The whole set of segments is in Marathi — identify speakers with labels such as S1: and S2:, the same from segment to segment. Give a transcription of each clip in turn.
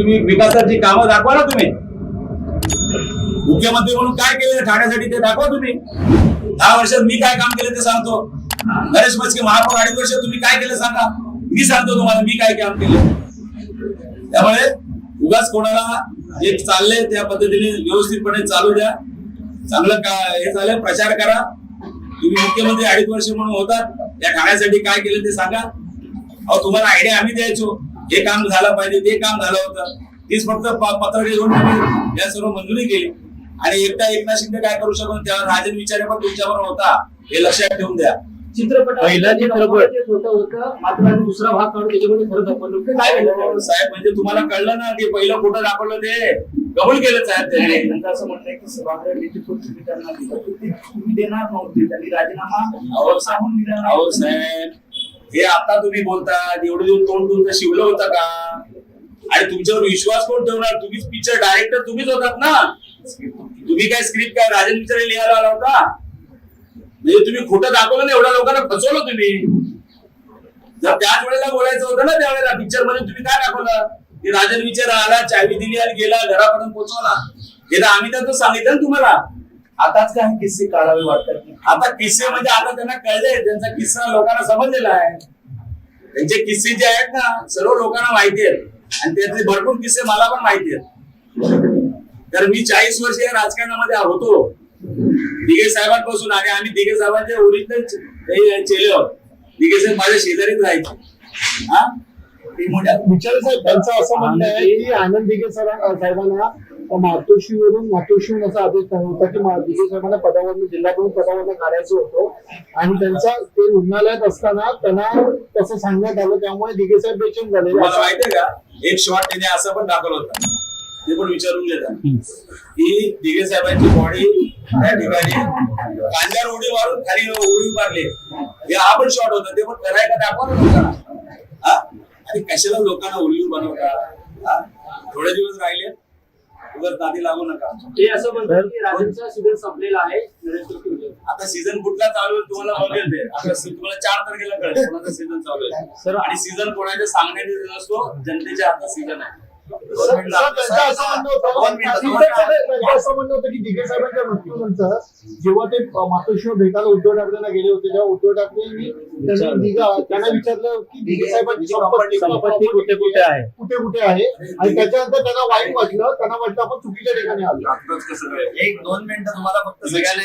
S1: तुम्ही विकासाची कामं दाखवा ना तुम्ही. मुख्यमंत्री म्हणून काय केलं ठाण्यासाठी ते दाखवा तुम्ही. 10 वर्षात मी काय काम केलं ते सांगतो. नरेश म्हस्के महापौर 2.5 वर्ष तुम्ही काय केलं सांगा. मी सांगतो तुम्हाला मी काय काम केलं. त्यामुळे उगाच कोणाला जे चाललंय त्या पद्धतीने व्यवस्थितपणे चालू द्या. चांगलं का हे चालेल प्रचार करा. तुम्ही मुख्यमंत्री 2.5 वर्ष म्हणून होतात, त्या ठाण्यासाठी काय केलं ते सांगा. अहो तुम्हाला आयडिया आम्ही द्यायचो, हे काम झालं पाहिजे ते काम झालं होतं, तीच फक्त पत्र घेऊन या सर्व मंजुरी केली. आणि एकनाथ शिंदे काय करू शकतो तेव्हा राजन विचारे पण तुमच्याबरोबर होता, हे लक्षात ठेवून द्या.
S2: चित्रपट पहिला चित्रपट होतं मात्र दुसरा भाग काढून त्याच्यामध्ये खरं दाखवलं काय
S1: साहेब. म्हणजे तुम्हाला कळलं ना की पहिलं खोटं दाखवलं ते कबूल केलं साहेब.
S2: त्यांचं असं म्हणणं आहे की सभागृह नेतृत्व तुम्ही त्यांना दिलं तुम्ही देणार नव्हते, त्यांनी राजीनामा सांगून दिला.
S1: अहो साहेब हे आता तुम्ही बोलता, एवढं दिवस तोंड तुमचं शिवलं होतं का. आणि तुमच्यावर विश्वास कोण ठेवणार. तुम्हीच पिक्चर डायरेक्टर तुम्हीच होतात ना. तुम्ही काय स्क्रिप्ट काय राजन विचारे लिहायला आला होता. म्हणजे तुम्ही खोटं दाखवलं ना, एवढ्या लोकांना फसवलं तुम्ही. जर त्याच वेळेला बोलायचं होतं ना त्यावेळेला पिक्चर मध्ये तुम्ही काय दाखवलं की राजन विचार आला, चावी दिली आणि गेला, घरापर्यंत पोहोचवला. हे तर आम्ही तर सांगितलं ना तुम्हाला.
S2: आताच काय किस्से काढावे वाटतात.
S1: आता किस्से म्हणजे आता त्यांना कळले, त्यांचा किस्सा लोकांना समजलेला आहे. त्यांचे किस्से जे आहेत ना सर्व लोकांना माहिती आहेत आणि त्यातले भरपूर किस्से मला पण माहिती आहेत. तर मी 40 वर्ष या राजकारणामध्ये होतो दिघे साहेबांपासून. आणि आम्ही दिघे साहेबांचे ओरिजिनल चेले आहोत. दिघे साहेब माझ्या शेजारीच राहायचे. हा
S3: विचारे साहेब त्यांचं असं म्हणणं आहे की आनंद दिघे साहेबांना मातोश्रीवरून असा आदेश होता की दिघे साहेबांना पदावरून जिल्हा प्रमुख पदावरून काढायचं होतं आणि त्यांचा ते रुग्णालयात असताना त्यांना तसं सांगण्यात आलं, त्यामुळे दिघे साहेब बेचैन झाले.
S1: तुम्हाला माहितीये का एक शॉट त्याने असं पण दाखवलं होतं, ते पण विचारून घेतात की दिघे साहेबांची बॉडी त्या ठिकाणी कांद्यावर उडी मारून खाली उडी मारली. हा पण शॉट होता, ते पण करायला दाखवा ना लोकांना. आणि कशाला लोकांना उल्लू बनवता. थोडे दिवस राहिले उगाच दादी लागू नका.
S2: ते असं म्हणतात की राजनचा सीझन संपलेला आहे.
S1: आता सीझन कुठला चालू आहे तुम्हाला बघेल ते. आता तुम्हाला 4 तारखेला कळेल कोणाचा सीझन चालू आहे. आणि सीझन कोणाच्या सांगण्याने नसतो, जनतेच्या हातात सीझन आहे.
S3: असं म्हणणं होतं की दिघे साहेबांच्या मृत्यूनंतर जेव्हा ते मातोश्रीवर भेटायला उद्धव ठाकरेंना गेले होते तेव्हा उद्धव ठाकरेंनी त्यांना विचारलं की दिघे साहेबांची संपत्ती कुठे कुठे आहे आणि त्याच्यानंतर त्यांना वाईट वाटलं, त्यांना वाटलं आपण चुकीच्या ठिकाणी आलो.
S4: 1-2 मिनिटं तुम्हाला फक्त सगळ्यांना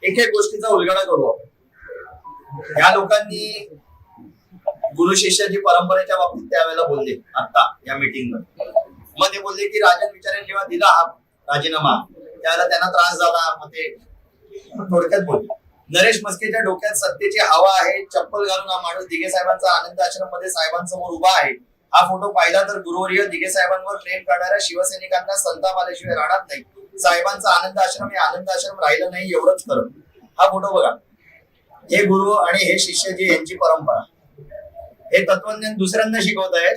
S4: एक गोष्टीचा उलगडा करू आपण. या लोकांनी गुरु शिष्याची परंपरेच्या बाबतीत त्यावेळेला बोलले आता या मीटिंग मध्ये. मग ते बोलले की राजन विचारे जेव्हा दिला हा राजीनामा त्यावेळेला त्यांना त्रास झाला. मग ते थोडक्यात बोलले. नरेश म्हस्केच्या डोक्यात सत्तेची हवा आहे, चप्पल घालून हा माणूस दिघे साहेबांचा आनंद आश्रम मध्ये साहेबांसमोर उभा आहे. हा फोटो पाहिला तर गुरुवर्य दिघे साहेबांवर प्रेम करणाऱ्या शिवसैनिकांना संताप आल्याशिवाय राहणार नाही. साहेबांचा आनंद आश्रम हे आनंद आश्रम राहिलं नाही एवढंच खरं. हा फोटो बघा. हे गुरु आणि हे शिष्य जी यांची परंपरा, हे तत्वज्ञान दुसऱ्यांना शिकवत आहेत.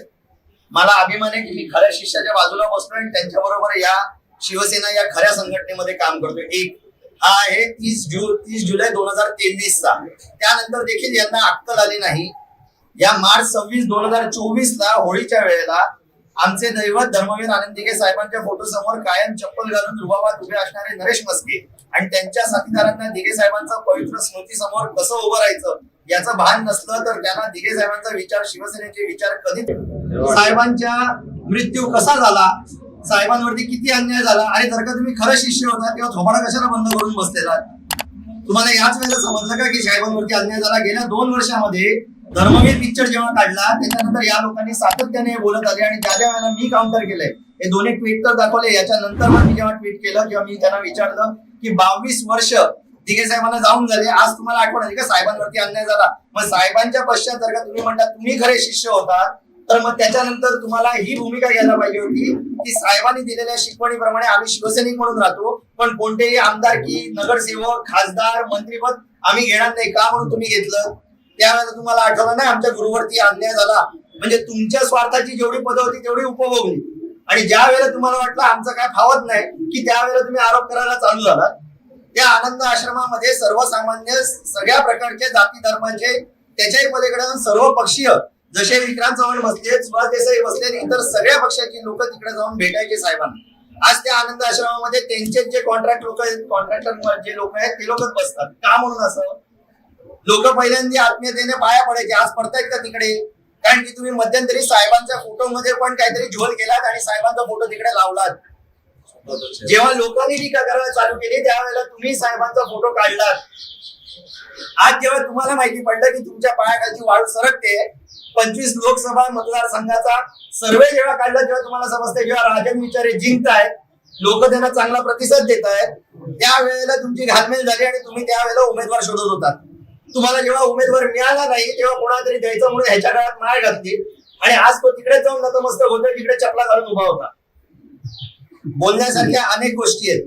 S4: मला अभिमान आहे की मी खऱ्या शिष्याच्या बाजूला बसलो आणि त्यांच्या बरोबर या शिवसेना या खऱ्या संघटनेमध्ये काम करतोय. एक हा आहे 30 जुलै 2023 चा. त्यानंतर देखील यांना अक्कल आली नाही. या मार्च 26, 2024 ला होळीच्या वेळेला आमचे दैवत धर्मवीर आनंद दिघे साहेबांच्या फोटो समोर कायम चप्पल घालून रुबाबात उभे असणारे नरेश म्हस्के आणि त्यांच्या साथीदारांना दिघे साहेबांचा पवित्र स्मृती समोर कसं उभं राहायचं याचं भान नसलं तर त्यांना दिघे साहेबांचा विचार, शिवसेनेचे विचार कधी. साहेबांच्या मृत्यू कसा झाला, साहेबांवरती किती अन्याय झाला आणि जर का तुम्ही खरं शिष्य होता तेव्हा थोबाडा कशाला बंद करून बसलेला. तुम्हाला याच वेळेला समजलं का की साहेबांवरती अन्याय झाला. गेल्या 2 वर्षामध्ये धर्मवीर पिक्चर जेव्हा काढला त्याच्यानंतर या लोकांनी सातत्याने बोलत आले आणि ज्या वेळेला मी काउंटर केलंय हे दोन्ही ट्विट तर दाखवले. याच्यानंतर मी जेव्हा ट्विट केलं किंवा मी त्यांना विचारलं की 22 वर्ष दिघे साहेबांना जाऊन झाले, आज तुम्हाला आठवण आली का साहेबांवरती अन्याय झाला. मग साहेबांच्या पश्चात जर का तुम्ही म्हणता तुम्ही खरे शिष्य होता तर मग त्याच्यानंतर तुम्हाला ही भूमिका घ्यायला पाहिजे होती की साहेबांनी दिलेल्या शिकवणीप्रमाणे आम्ही शिवसैनिक म्हणून राहतो पण कोणतेही आमदारकी, नगरसेवक, खासदार, मंत्रीपद आम्ही घेणार नाही का म्हणून तुम्ही घेतलं. त्यावेळेला तुम्हाला आठवलं नाही आमच्या गुरुवरती अन्याय झाला. म्हणजे तुमच्या स्वार्थाची जेवढी पदं होती तेवढी उपभोगली आणि ज्या वेळेला तुम्हाला वाटलं आमचं काय फावत नाही की त्यावेळेला तुम्ही आरोप करायला चालू झाला. त्या आनंद आश्रमामध्ये सर्वसामान्य सगळ्या प्रकारचे जाती धर्माचे त्याच्याही पलीकडे सर्व पक्षीय जसे विक्रांत चव्हाण बसले, सुभाष देसाई बसले आणि इतर सगळ्या पक्षाची लोक तिकडे जाऊन भेटायचे साहेबांना. आज त्या आनंद आश्रमामध्ये त्यांचे जे कॉन्ट्रॅक्टर जे लोक आहेत ते लोकच बसतात. का म्हणून असं? लोक पहिल्यांदा आत्मीयतेने पाया पडायचे, आज पडतायत का तिकडे? कारण की तुम्ही मध्यंतरी साहेबांच्या फोटो मध्ये पण काहीतरी झोल केलात आणि साहेबांचा फोटो तिकडे लावलात. जेव्हा लोकांनी टीका करायला चालू केली त्यावेळेला तुम्ही साहेबांचा फोटो काढलात. आज जेव्हा तुम्हाला माहिती पडलं की तुमच्या पायाखालची वाळू सरकते, 25 लोकसभा मतदारसंघाचा सर्वे जेव्हा काढला तेव्हा तुम्हाला समजते जेव्हा राजन विचारे जिंकतायत, लोक त्यांना चांगला प्रतिसाद देत आहेत, त्यावेळेला तुमची घालमेल झाली आणि तुम्ही त्यावेळेला उमेदवार शोधत होतात. तुम्हाला जेव्हा उमेदवार मिळाला नाही तेव्हा कोणातरी द्यायचं म्हणून ह्याच्या काळात माळ घातली आणि आज तो तिकडे जाऊन नतमस्तक होतोय, तिकडे चपला घालून उभा होता. बोलण्यासारख्या अनेक गोष्टी आहेत.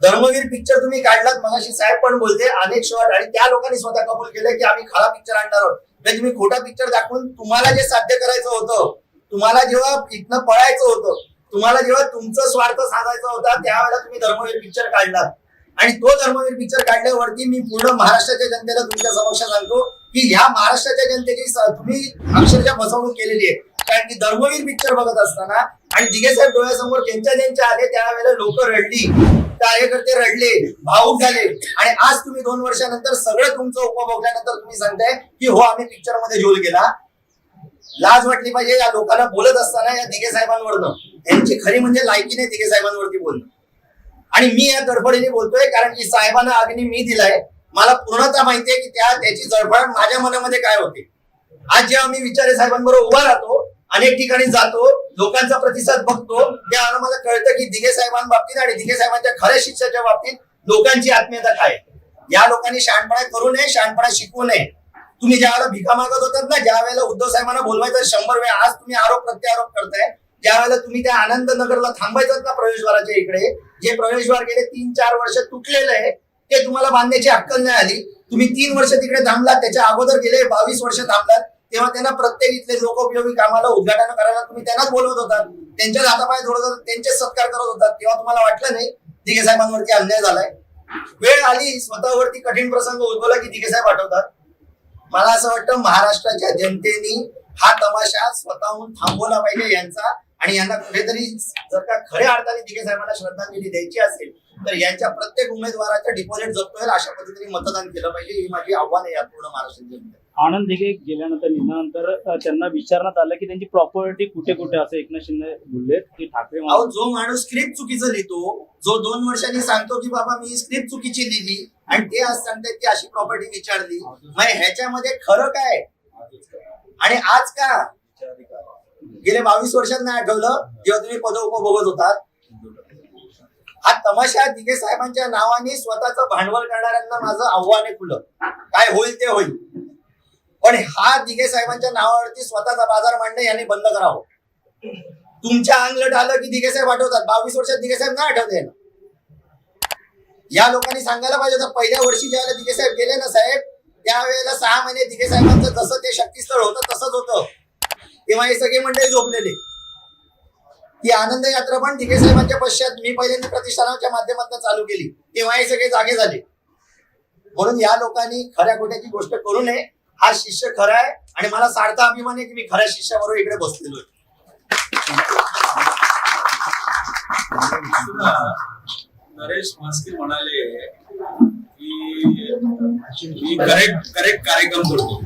S4: धर्मवीर पिक्चर तुम्ही काढलात, मगाशी साहेब पण बोलते, अनेक शॉट, आणि त्या लोकांनी स्वतः कबूल केलं की आम्ही खरा पिक्चर आणणार आहोत. म्हणजे तुम्ही खोटा पिक्चर दाखवून तुम्हाला जे साध्य करायचं होतं, तुम्हाला जेव्हा इथनं पळायचं होतं, तुम्हाला जेव्हा तुमचं स्वार्थ साधायचा होता त्यावेळेला तुम्ही धर्मवीर पिक्चर काढलात. आणि तो धर्मवीर पिक्चर काढल्यावरती मी पूर्ण महाराष्ट्राच्या जनतेला तुमच्या समक्ष सांगतो की ह्या महाराष्ट्राच्या जनतेची तुम्ही अक्षरशः फसवणूक केलेली आहे. कारण की धर्मवीर पिक्चर बघत असताना आणि दिघे साहेब डोळ्यासमोर ज्यांच्या आले त्यावेळेला लोक रडली, कार्यकर्ते रडले, भावूक झाले. आणि आज तुम्ही 2 वर्षानंतर सगळं तुमचं उपभोगल्यानंतर तुम्ही सांगताय की हो आम्ही पिक्चर मध्ये झोल केला. लाज वाटली पाहिजे या लोकांना बोलत असताना या दिघे साहेबांवरनं. यांची खरी म्हणजे लायकी नाही दिघे साहेबांवरती बोलणं. आणि मी या गडबडीने बोलतोय कारण की साहेबांना अग्नी मी दिलाय. मला पूर्णतः माहितीये की त्याची जडबड माझ्या मनामध्ये काय होते. आज जेव्हा मी विचारे साहेबांबरोबर उभा राहतो, अनेक ठिकाणी जातो, लोकांचा प्रतिसाद बघतो, त्यावेळेला मला कळतं की दिघे साहेबांबाबतीत आणि दिघे साहेबांच्या खऱ्या शिक्षाच्या बाबतीत लोकांची आत्मीयता काय. या लोकांनी शहाणपणा करू नये, शहाणपणा शिकवू नये. तुम्ही ज्यावेळेला भिका मागत होतात ना, ज्या वेळेला उद्धव साहेबांना बोलवायचं 100 वेळा, आज तुम्ही आरोप प्रत्यारोप करताय. ज्या वेळेला तुम्ही त्या आनंद नगरला थांबायचं ना प्रवेशद्वाराच्या इकडे, जे प्रवेशद्वार गेले 3-4 वर्ष तुटलेलं आहे ते तुम्हाला बांधण्याची अक्कल नाही आली. तुम्ही 3 वर्ष तिकडे थांबलात, त्याच्या अगोदर गेले 22 वर्ष थांबलात, तेव्हा त्यांना प्रत्येक इथले लोकोपयोगी कामाला उद्घाटन करायला तुम्ही त्यांनाच बोलवत होतात, त्यांच्या हातापाय जोडत होतात, त्यांचे सत्कार करत होतात. तेव्हा तुम्हाला वाटलं नाही दिघे साहेबांवरती अन्याय झालाय. वेळ आली, स्वतःवरती कठीण प्रसंग उद्भवला की दिघे साहेब आठवतात. मला असं वाटतं महाराष्ट्राच्या जनतेने हा तमाशा स्वतःहून थांबवला पाहिजे यांचा. आणि यांना कुठेतरी जर का खऱ्या अर्थाने दिघे साहेबांना श्रद्धांजली द्यायची असेल तर यांच्या प्रत्येक उमेदवाराचं डिपॉझिट जप्त होईल अशा पद्धतीने मतदान केलं पाहिजे. ही माझी आव्हान आहे या पूर्ण महाराष्ट्राच्या जनतेला.
S5: आनंद दिघे गेल्यानंतर निधनानंतर त्यांना विचारण्यात आलं की त्यांची प्रॉपर्टी कुठे कुठे, असं एकनाथ शिंदे बोलले की ठाकरे.
S4: जो माणूस स्क्रिप्ट चुकीचं लिहितो, जो 2 वर्षांनी सांगतो की बाबा मी स्क्रिप्ट चुकीची लिहिली आणि ते आज सांगतात की अशी प्रॉपर्टी विचारली, मग ह्याच्यामध्ये खरं काय आणि आज का गेले 22 वर्षात नाही आठवलं जेव्हा तुम्ही पद उपभोगत होतात. हा तमाशा दिघे साहेबांच्या नावाने स्वतःचं भांडवल करणाऱ्यांना माझं आव्हान आहे खुलं, काय होईल ते होईल. पण हा दिघे साहेबांच्या नावावरती स्वतःचा बाजार मांडणं यांनी बंद करावं. तुमच्या अंगलट आलं की दिघे साहेब आठवतात, 22 वर्षात दिघे साहेब नाही आठवते. या लोकांनी सांगायला पाहिजे होतं पहिल्या वर्षी ज्यावेळेला दिघे साहेब गेले ना साहेब, त्यावेळेला 6 महिने दिघे साहेबांचं जसं ते शक्तीस्थळ होतं तसंच होतं. तेव्हा हे सगळे मंडळी झोपलेले. ती आनंद यात्रा पण दिघे साहेबांच्या पश्चात मी पहिल्यांदा प्रतिष्ठानाच्या माध्यमातून चालू केली, तेव्हा हे सगळे जागे झाले. म्हणून या लोकांनी खऱ्या खोट्याची गोष्ट करू नये. हा शिष्य खरा आहे आणि मला सार्थ अभिमान आहे की मी खऱ्या शिष्याबरोबर इकडे बसलेलो आहे.
S1: नरेश म्हस्के म्हणाले की मी करेक्ट कार्यक्रम करतो.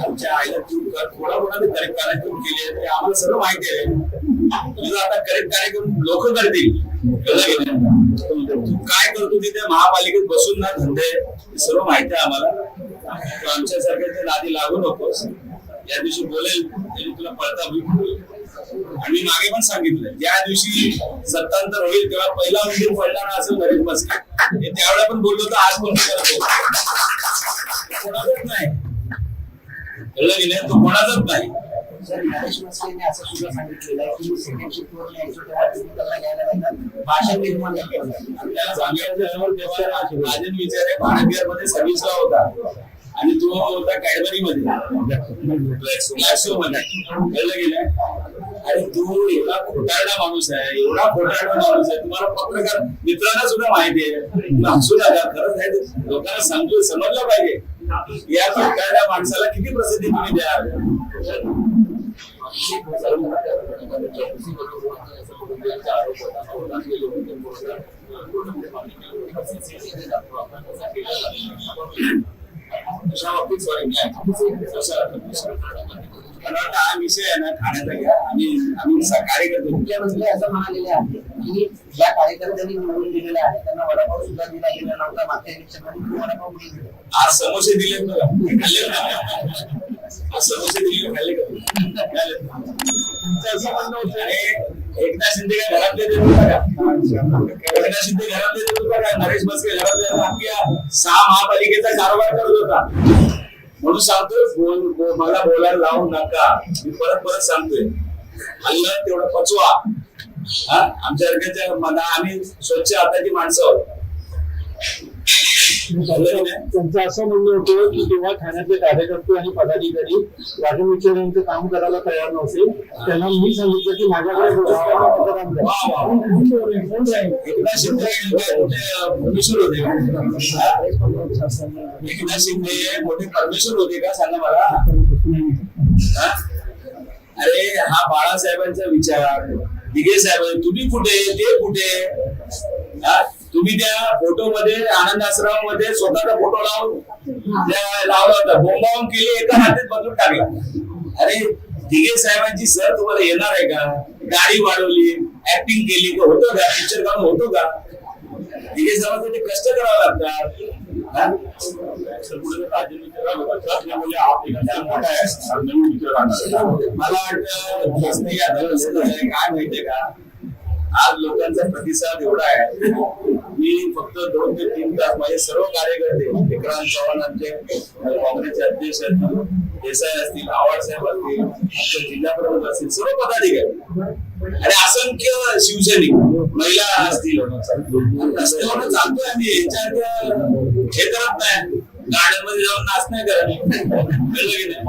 S1: आमच्या आईला तू कोणाकोणाने करेक्ट कार्यक्रम केले ते आम्हाला सर्व माहिती आहे. तुझा आता करेक्ट कार्यक्रम लोक करतील. तू काय करतो तिथे महापालिकेत बसून ना धंदे सर्व माहिती आहे आम्हाला. आमच्यासारख्या ते नादी लागू नकोस. या दिवशी बोलेल तरी तुला पळता होईल. आणि मी मागे पण सांगितलं ज्या दिवशी सत्तांतर होईल तेव्हा पहिला उमेदवार पडणार असेल नरेश म्हस्के. त्यावेळेला पण बोललो होतो, आज पण कोणाचाच नाही. कळलं की नाही, तो कोणाचाच नाही.
S2: नरेश म्हस्केंनी असं सुद्धा सांगितलेलं आहे की सेकंड शिफ्ट वरून यायचो तेव्हा तुम्ही त्यांना घ्यायला लागतात भाषण निर्माण केलं.
S1: त्याला सांगितलं तेव्हा राजन विचारे भारत बिहार मध्ये सर्व्हिसला होता आणि तो होता कॅडबरी मध्ये कळलं गेलं. अरे तू एवढा खोटारडा माणूस आहे, एवढा खोटारडा माणूस आहे. तुम्हाला पत्रकार मित्रांना सुद्धा माहिती आहे. हसू नका, खरंच आहे लोकांना समजलं पाहिजे. या भिकारड्या माणसाला किती प्रसिद्धी तुम्ही द्याल? अशा बाबतीत मला वाटतं हा विषय आहे ना ठाण्याचा घ्या आम्ही कार्यकर्ते
S6: मुख्यमंत्री असं म्हणालेले आहे की ज्या कार्यकर्त्यांनी निवडून दिलेले आहे त्यांना वडापाव सुद्धा दिला गेला नव्हता. मागच्या इलेक्शन मध्ये वडापाव मिळाले.
S1: आज समोसे दिलेत बघा खाल्ले का? आज समोसे दिले खाल्ले का? खाल्ले. तुमचं असं म्हणणं होतं आणि एकनाथ शिंदे काय घरातले देत होता का? एकनाथ शिंदे घरातले देत होता का? नरेश म्हस्के घरातले आपल्या 6 महापालिकेचा कारभार करत होता. म्हणून सांगतोय मला बोलायला लावू नका. मी परत सांगतोय हल्लं तेवढं पचवा. हा आमच्या मना आम्ही स्वच्छ हाताची माणसं आहोत.
S3: त्यांचं असं म्हणणं होतं की तेव्हा ठाण्यातले कार्यकर्ते आणि पदाधिकारी राजन विचारे यांचं काम करायला तयार नव्हते. त्यांना मी सांगितलं की माझ्याकडे मतदान द्या.
S1: एकनाथ शिंदे काय मोठे परमेश्वर होते का? एकनाथ शिंदे मोठे परमेश्वर होते का सांगा मला. हा? अरे हा बाळासाहेबांचा विचार. दिघे साहेब तुम्ही कुठे ते कुठे? हा तुम्ही त्या फोटो मध्ये आनंद आश्रम मध्ये स्वतःचा फोटो लावला होता. बोंबावून केली एका हातात बदलून टाकला. अरे दिघे साहेबांची सर तुम्हाला येणार आहे का? गाडी वाढवली ऍक्टिंग केली का? होतं का? पिक्चर काढून होतो का? दिघे साहेबांसाठी कष्ट करावं लागतात. मला वाटतं काय माहितीये का आज लोकांचा प्रतिसाद एवढा आहे. मी फक्त 2 ते 3 तास माझे सर्व कार्यकर्ते विक्रांत चव्हाण आमचे काँग्रेसचे अध्यक्ष असतील, देसाई असतील, आव्हाड साहेब असतील, आमचे जिल्हा प्रमुख असतील, सर्व पदाधिकारी आणि असंख्य शिवसैनिक महिला असतील रस्त्यावर चालतोय आम्ही. हे करत नाही गार्डन मध्ये जाऊन नाच नाही करत. कळलं की नाही?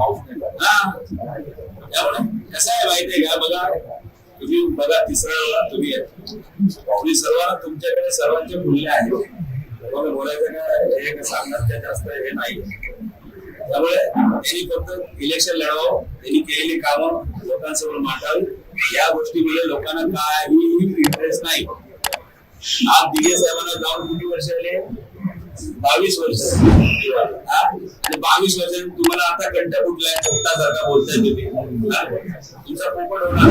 S1: हा त्यामुळे कसं आहे माहितीये का बघा तुम्ही बघा तिसऱ्या वेळा तुम्ही सर्वांना तुमच्याकडे सर्वांचे मूल्य आहे. बोलायचं का हे सांगणार त्या जास्त हे नाही. त्यामुळे त्यांनी फक्त इलेक्शन लढवावं. त्यांनी केलेली कामं लोकांसमोर मांडावी. या गोष्टीमुळे लोकांना काहीही इंटरेस्ट नाही. आज दिघे साहेबांना जाऊन किती वर्ष आले? 22 वर्ष. आणि 22 वर्ष तुम्हाला आता कंठ कुठलाय सारखा बोलताय तुम्ही. तुमचा पोपट होणार.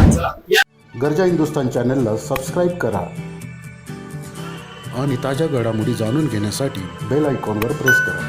S7: गरजा हिंदुस्तान चॅनलला सबस्क्राईब करा आणि ताज्या घडामोडी जाणून घेण्यासाठी बेल आयकॉनवर प्रेस करा.